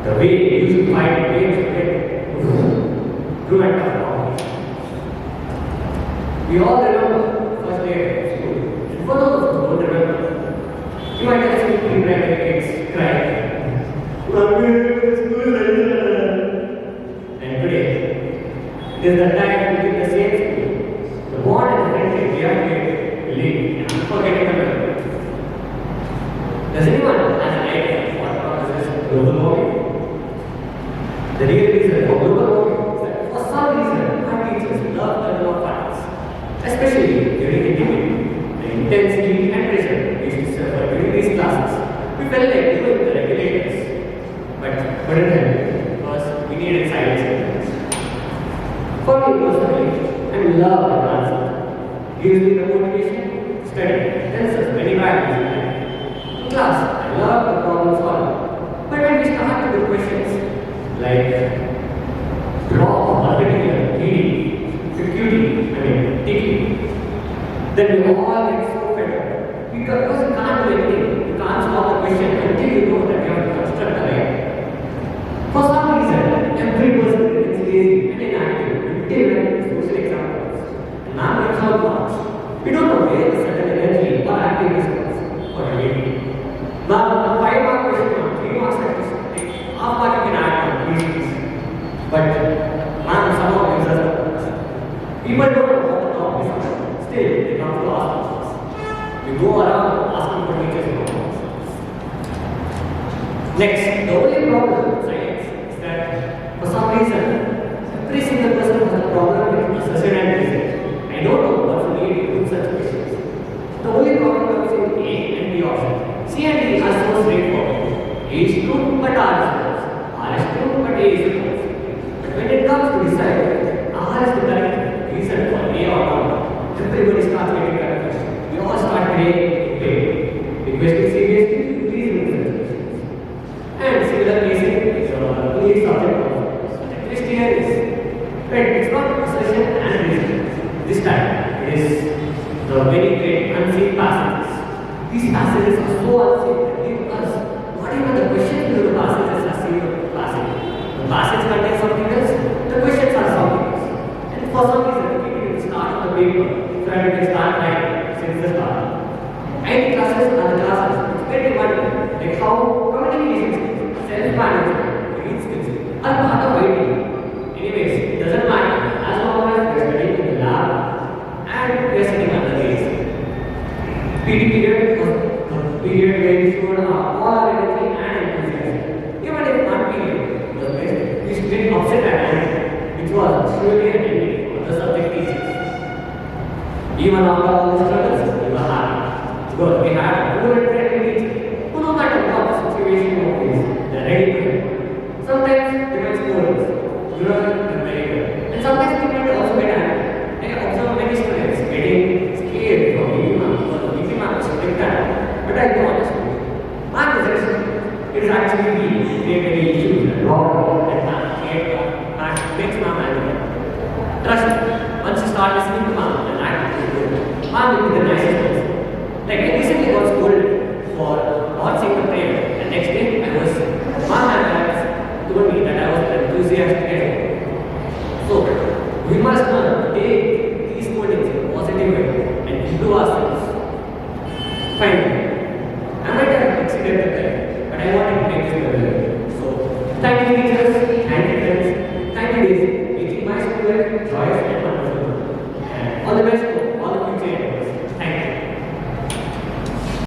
The way you used to fight games to get through and tough. We all remember first day of school. And for those who don't remember, you might have seen pre-primary kids crying. And today, it is the time to be the same school. The bond and the friendship we have made will leave and unforgettable. Does anyone have an idea what causes global warming? The real reason for global warming is that for some reason our teachers love to know facts, especially during the debate. The intensity and pressure we used to suffer during these classes, we felt like doing the regulators, but couldn't help it because we needed silence. For me personally, I love the class. Gives me the motivation to study, then such many values. In class, I love the problem solving, but when we start to do questions like draw a particular tiki, then we all get so fed up. Because you can't do anything, you can't solve the question until you know that you have to construct a right. For some reason, every person is lazy and inactive until social examples. And now it's how marks. We don't know where the certain energy or activity is for a meeting. Now, a 5-mark question on 3 marks practice, half mark you can add on 3 weeks. But man somehow gives us a people don't know what the topic is. Still, they come to ask us. We go around asking for teachers problems. Next, the only problem with science is that for some reason, every single person has a problem with assertion and result. I don't know what's the need to do such questions. The only problem comes in A and B option. C and D are so straightforward. A is true, but R is false. R is true, but A is false. But when it comes to decide, R is the correct reason for A or not, everybody starts getting confused. We all start praying, requesting CBSE, please remove such questions. And similar cases, please subject problems. The twist here is, it's not assertion and reason. This time, it is the very great unseen passages. These passages are so unseen that give us not even the questions to the passages are seen in the passage. The passage contains something else, the questions are something else. And for some reason, we need to start on the paper so that we can start writing since the start. IT classes are the classes which get demanded, like how communication skills, self-management, read skills are part of IT. Anyways, it doesn't matter as long as we are studying in the lab and we are sitting under the AC. PT period was the period where we showed all our energy and enthusiasm. Even if one period was best, we still upset at times, which was surely an enemy of the subject teachers. Even after all the struggles, we were happy because we had a good and friendly teacher who, no matter what the situation was, they're ready to help. Sometimes they might scold us, you know, they're very good. And sometimes we might also get angry. I observe many students getting scared from me, but I be honest with you, my possession is actually me creating issues and wrong and makes my mind. Trust me, once you start listening to mom and acting good, mom will be the nicest person. Like I recently got scolded for not saying the prayer, and next day mom and dad told me that I was enthusiastic. So we must learn to take these scoldings in a positive way and improve ourselves. Fine.